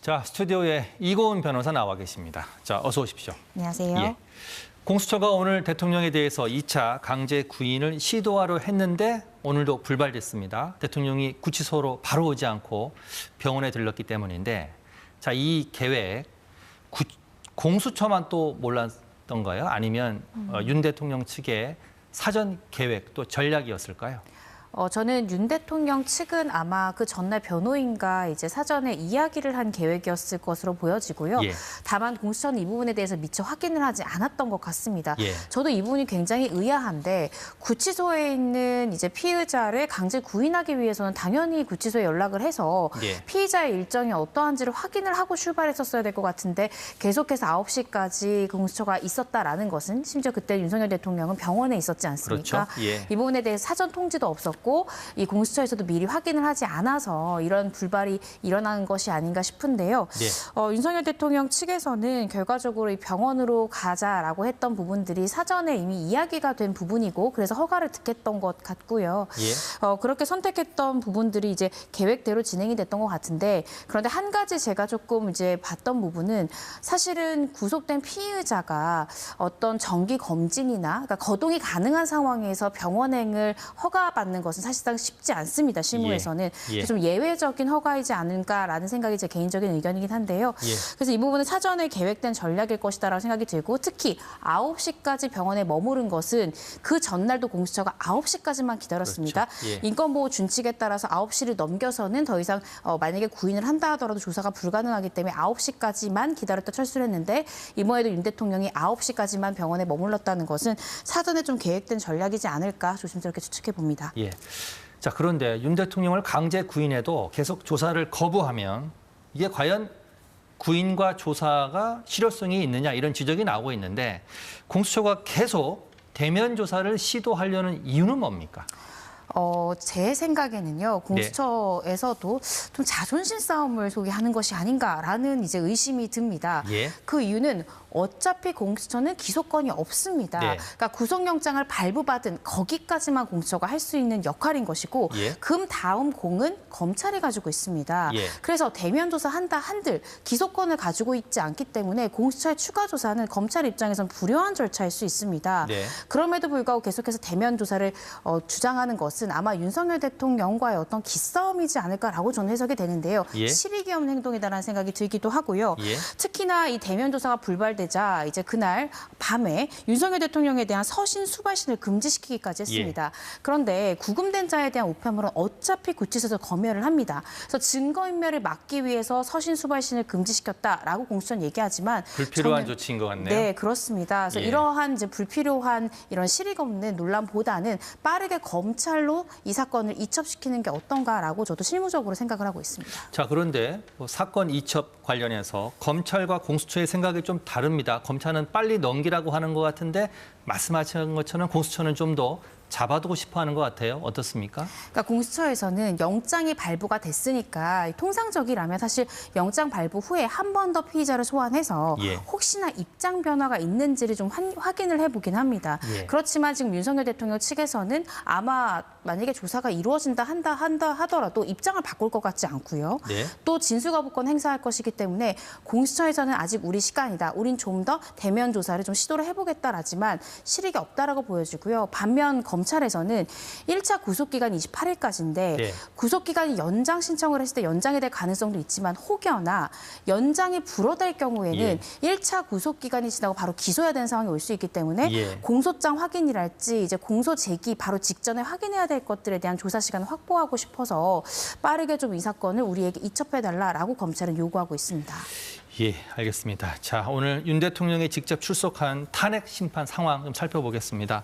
자, 스튜디오에 이고은 변호사 나와 계십니다. 자, 어서 오십시오. 안녕하세요. 예. 공수처가 오늘 대통령에 대해서 2차 강제 구인을 시도하려 했는데 오늘도 불발됐습니다. 대통령이 구치소로 바로 오지 않고 병원에 들렀기 때문인데, 자, 이 계획 공수처만 또 몰랐던가요? 아니면 윤 대통령 측의 사전 계획 또 전략이었을까요? 저는 윤 대통령 측은 아마 그 전날 변호인과 이제 사전에 이야기를 한 계획이었을 것으로 보여지고요. 예. 다만 공수처는 이 부분에 대해서 미처 확인을 하지 않았던 것 같습니다. 예. 저도 이 부분이 굉장히 의아한데, 구치소에 있는 이제 피의자를 강제 구인하기 위해서는 당연히 구치소에 연락을 해서 예. 피의자의 일정이 어떠한지를 확인을 하고 출발했었어야 될 것 같은데, 계속해서 9시까지 공수처가 있었다라는 것은, 심지어 그때 윤석열 대통령은 병원에 있었지 않습니까? 그렇죠. 예. 이 부분에 대해 사전 통지도 없었고, 이 공수처에서도 미리 확인을 하지 않아서 이런 불발이 일어난 것이 아닌가 싶은데요. 네. 윤석열 대통령 측에서는 결과적으로 이 병원으로 가자라고 했던 부분들이 사전에 이미 이야기가 된 부분이고, 그래서 허가를 듣겠던 것 같고요. 예. 그렇게 선택했던 부분들이 이제 계획대로 진행이 됐던 것 같은데, 그런데 한 가지 제가 조금 이제 봤던 부분은, 사실은 구속된 피의자가 어떤 정기 검진이나, 그러니까 거동이 가능한 상황에서 병원행을 허가받는 것은 사실상 쉽지 않습니다. 실무에서는. 예. 좀 예외적인 허가이지 않을까라는 생각이 제 개인적인 의견이긴 한데요. 예. 그래서 이 부분은 사전에 계획된 전략일 것이다라고 생각이 들고, 특히 9시까지 병원에 머무른 것은 그 전날도 공수처가 9시까지만 기다렸습니다. 그렇죠. 예. 인권보호 준칙에 따라서 9시를 넘겨서는 더 이상 만약에 구인을 한다 하더라도 조사가 불가능하기 때문에 9시까지만 기다렸다 철수를 했는데, 이번에도 윤 대통령이 9시까지만 병원에 머물렀다는 것은 사전에 좀 계획된 전략이지 않을까 조심스럽게 추측해 봅니다. 예. 자, 그런데 윤 대통령을 강제 구인해도 계속 조사를 거부하면 이게 과연 구인과 조사가 실효성이 있느냐, 이런 지적이 나오고 있는데, 공수처가 계속 대면 조사를 시도하려는 이유는 뭡니까? 제 생각에는요, 공수처에서도 좀 자존심 싸움을 소개하는 것이 아닌가라는 이제 의심이 듭니다. 예. 그 이유는 어차피 공수처는 기소권이 없습니다. 네. 그러니까 구속영장을 발부받은 거기까지만 공수처가 할 수 있는 역할인 것이고, 예. 금 다음 공은 검찰이 가지고 있습니다. 예. 그래서 대면 조사 한다 한들 기소권을 가지고 있지 않기 때문에 공수처의 추가 조사는 검찰 입장에선 불효한 절차일 수 있습니다. 네. 그럼에도 불구하고 계속해서 대면 조사를 주장하는 것은 아마 윤석열 대통령과의 어떤 기싸움이지 않을까라고 저는 해석이 되는데요. 예. 실익이 없는 행동이다라는 생각이 들기도 하고요. 예. 특히나 이 대면 조사가 불발되자 이제 그날 밤에 윤석열 대통령에 대한 서신 수발신을 금지시키기까지 했습니다. 그런데 구금된 자에 대한 우편물은 어차피 구치소에서 검열을 합니다. 그래서 증거인멸을 막기 위해서 서신 수발신을 금지시켰다라고 공수처는 얘기하지만, 불필요한 조치인 것 같네요. 네, 그렇습니다. 그래서 예. 이러한 이제 불필요한 이런 실익 없는 논란보다는 빠르게 검찰로 이 사건을 이첩시키는 게 어떤가라고 저도 실무적으로 생각을 하고 있습니다. 자, 그런데 사건 이첩 관련해서 검찰과 공수처의 생각이 좀 다릅니다. 검찰은 빨리 넘기라고 하는 것 같은데, 말씀하신 것처럼 공수처는 좀 더 잡아두고 싶어 하는 것 같아요. 어떻습니까? 그러니까 공수처에서는 영장이 발부가 됐으니까, 통상적이라면 사실 영장 발부 후에 한 번 더 피의자를 소환해서 예. 혹시나 입장 변화가 있는지를 좀 확인을 해보긴 합니다. 예. 그렇지만 지금 윤석열 대통령 측에서는 아마 만약에 조사가 이루어진다 한다 하더라도 입장을 바꿀 것 같지 않고요. 네. 또 진술거부권 행사할 것이기 때문에 공수처에서는 아직 우리 시간이다, 우린 좀 더 대면 조사를 좀 시도를 해보겠다라지만 실익이 없다라고 보여지고요. 반면 검찰에서는 1차 구속기간이 28일까지인데 네. 구속기간이 연장 신청을 했을 때 연장이 될 가능성도 있지만, 혹여나 연장이 불어될 경우에는 예. 1차 구속기간이 지나고 바로 기소해야 되는 상황이 올 수 있기 때문에 예. 공소장 확인이랄지 이제 공소 제기 바로 직전에 확인해야 될 것들에 대한 조사 시간을 확보하고 싶어서 빠르게 좀 이 사건을 우리에게 이첩해달라라고 검찰은 요구하고 있습니다. 예, 알겠습니다. 자, 오늘 윤 대통령이 직접 출석한 탄핵 심판 상황 좀 살펴보겠습니다.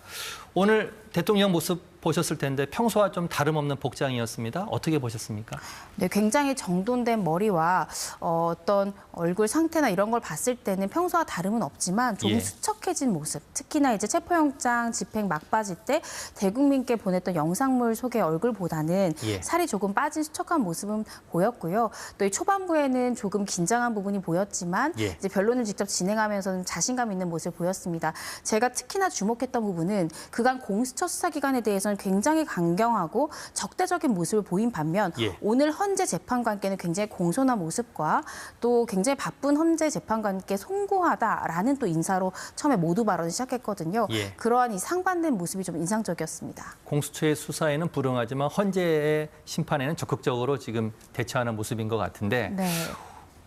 오늘 대통령 모습 보셨을 텐데 평소와 좀 다름없는 복장이었습니다. 어떻게 보셨습니까? 네, 굉장히 정돈된 머리와 어떤 얼굴 상태나 이런 걸 봤을 때는 평소와 다름은 없지만 조금 예. 수척해진 모습, 특히나 이제 체포영장 집행 막바지 때 대국민께 보냈던 영상물 속의 얼굴보다는 예. 살이 조금 빠진 수척한 모습은 보였고요. 또 이 초반부에는 조금 긴장한 부분이 보였지만 예. 이제 변론을 직접 진행하면서는 자신감 있는 모습을 보였습니다. 제가 특히나 주목했던 부분은 그가 그간 공수처 수사 기관에 대해서는 굉장히 강경하고 적대적인 모습을 보인 반면 예. 오늘 헌재 재판관께는 굉장히 공손한 모습과 또 굉장히 바쁜 헌재 재판관께 송구하다라는 또 인사로 처음에 모두 발언을 시작했거든요. 예. 그러한 이 상반된 모습이 좀 인상적이었습니다. 공수처의 수사에는 불응하지만 헌재의 심판에는 적극적으로 지금 대처하는 모습인 것 같은데 네.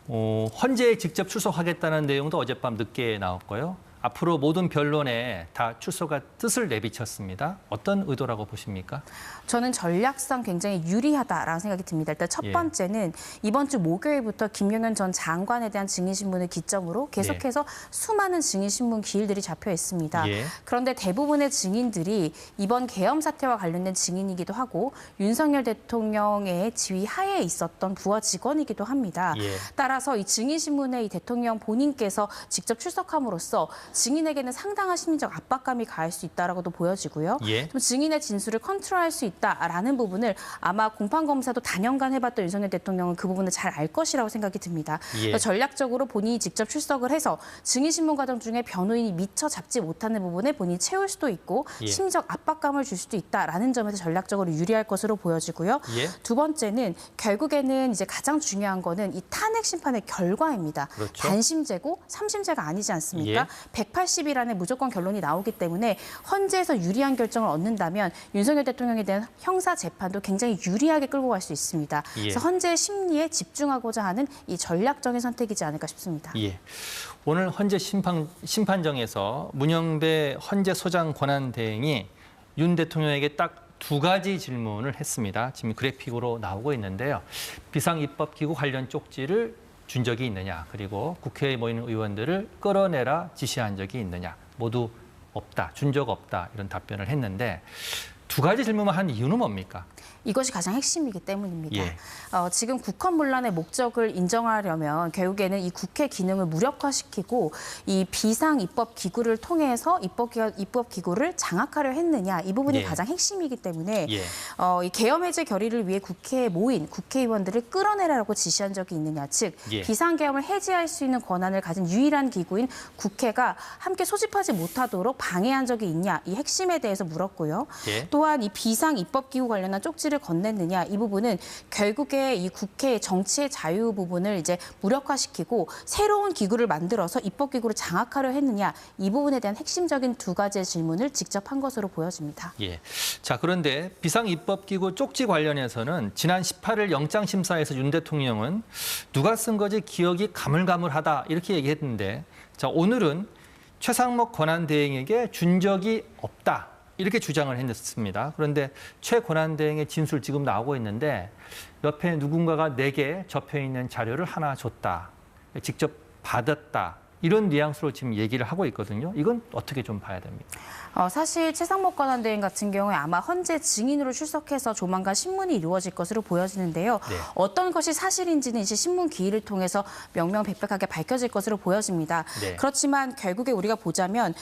헌재에 직접 출석하겠다는 내용도 어젯밤 늦게 나왔고요. 앞으로 모든 변론에 다 출석할 뜻을 내비쳤습니다. 어떤 의도라고 보십니까? 저는 전략상 굉장히 유리하다라는 생각이 듭니다. 일단 첫 예. 번째는 이번 주 목요일부터 김용현 전 장관에 대한 증인신문을 기점으로 계속해서 수많은 증인신문 기일들이 잡혀 있습니다. 예. 그런데 대부분의 증인들이 이번 계엄 사태와 관련된 증인이기도 하고 윤석열 대통령의 지휘 하에 있었던 부하 직원이기도 합니다. 예. 따라서 이 증인신문에 이 대통령 본인께서 직접 출석함으로써 증인에게는 상당한 심리적 압박감이 가할 수 있다라고도 보여지고요. 예. 좀 증인의 진술을 컨트롤할 수 있다라는 부분을 아마 공판검사도 단연간 해봤던 윤석열 대통령은 그 부분을 잘 알 것이라고 생각이 듭니다. 예. 그래서 전략적으로 본인이 직접 출석을 해서 증인신문 과정 중에 변호인이 미처 잡지 못하는 부분에 본인이 채울 수도 있고 예. 심적 압박감을 줄 수도 있다라는 점에서 전략적으로 유리할 것으로 보여지고요. 예. 두 번째는 결국에는 이제 가장 중요한 거는 이 탄핵 심판의 결과입니다. 그렇죠. 단심제고 3심제가 아니지 않습니까? 예. 180일 안에 무조건 결론이 나오기 때문에 헌재에서 유리한 결정을 얻는다면 윤석열 대통령에 대한 형사 재판도 굉장히 유리하게 끌고 갈 수 있습니다. 예. 그래서 헌재의 심리에 집중하고자 하는 이 전략적인 선택이지 않을까 싶습니다. 예. 오늘 헌재 심판정에서 문영배 헌재 소장 권한대행이 윤 대통령에게 딱 두 가지 질문을 했습니다. 지금 그래픽으로 나오고 있는데요. 비상입법기구 관련 쪽지를 준 적이 있느냐, 그리고 국회에 모이는 의원들을 끌어내라 지시한 적이 있느냐, 모두 없다, 준 적 없다, 이런 답변을 했는데 두 가지 질문만 한 이유는 뭡니까? 이것이 가장 핵심이기 때문입니다. 예. 지금 국헌문란의 목적을 인정하려면 결국에는 이 국회 기능을 무력화시키고 이 비상입법기구를 통해서 입법기구를 장악하려 했느냐, 이 부분이 예. 가장 핵심이기 때문에 예. 이 계엄 해제 결의를 위해 국회에 모인 국회의원들을 끌어내라고 지시한 적이 있느냐, 즉 예. 비상계엄을 해제할 수 있는 권한을 가진 유일한 기구인 국회가 함께 소집하지 못하도록 방해한 적이 있냐, 이 핵심에 대해서 물었고요. 예. 또한 이 비상입법기구 관련한 쪽지를 건넸느냐, 이 부분은 결국에 이 국회의 정치의 자유 부분을 이제 무력화시키고 새로운 기구를 만들어서 입법기구를 장악하려 했느냐, 이 부분에 대한 핵심적인 두 가지의 질문을 직접 한 것으로 보여집니다. 예. 자, 그런데 비상입법기구 쪽지 관련해서는 지난 18일 영장심사에서 윤 대통령은 누가 쓴 거지 기억이 가물가물하다, 이렇게 얘기했는데, 자, 오늘은 최상목 권한대행에게 준 적이 없다, 이렇게 주장을 했습니다. 그런데 최 권한대행의 진술 지금 나오고 있는데 옆에 누군가가 내게 접해있는 자료를 하나 줬다, 직접 받았다, 이런 뉘앙스로 지금 얘기를 하고 있거든요. 이건 어떻게 좀 봐야 됩니까? 사실 최상목 권한대행 같은 경우에 아마 헌재 증인으로 출석해서 조만간 신문이 이루어질 것으로 보여지는데요. 네. 어떤 것이 사실인지는 이제 신문 기일을 통해서 명명백백하게 밝혀질 것으로 보여집니다. 네. 그렇지만 결국에 우리가 보자면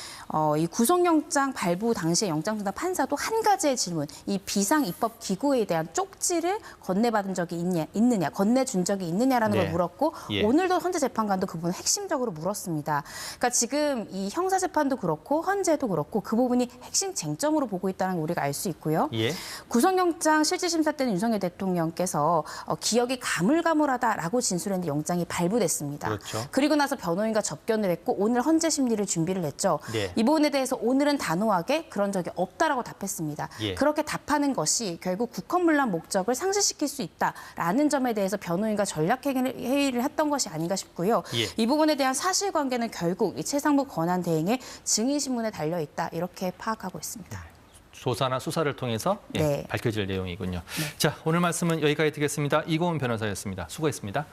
이 구속영장 발부 당시에 영장전담 판사도 한 가지의 질문, 이 비상입법기구에 대한 쪽지를 건네받은 적이 있느냐, 건네준 적이 있느냐라는 네. 걸 물었고 예. 오늘도 헌재재판관도 그 부분을 핵심적으로 물었습니다. 그러니까 지금 이 형사재판도 그렇고 헌재도 그렇고 그 부분이 핵심 쟁점으로 보고 있다는 걸 우리가 알 수 있고요. 예. 구속영장 실질심사 때는 윤석열 대통령께서 기억이 가물가물하다라고 진술했는데 영장이 발부됐습니다. 그렇죠. 그리고 나서 변호인과 접견을 했고 오늘 헌재 심리를 준비를 했죠. 네. 이 부분에 대해서 오늘은 단호하게 그런 적이 없다라고 답했습니다. 예. 그렇게 답하는 것이 결국 국헌문란 목적을 상실시킬 수 있다라는 점에 대해서 변호인과 전략회의를 했던 것이 아닌가 싶고요. 예. 이 부분에 대한 사실관계는 결국 이 최상목 권한대행의 증인신문에 달려있다, 이렇게 파악하고 있습니다. 조사나 수사를 통해서 네. 밝혀질 내용이군요. 자, 오늘 말씀은 여기까지 듣겠습니다. 이고은 변호사였습니다. 수고했습니다.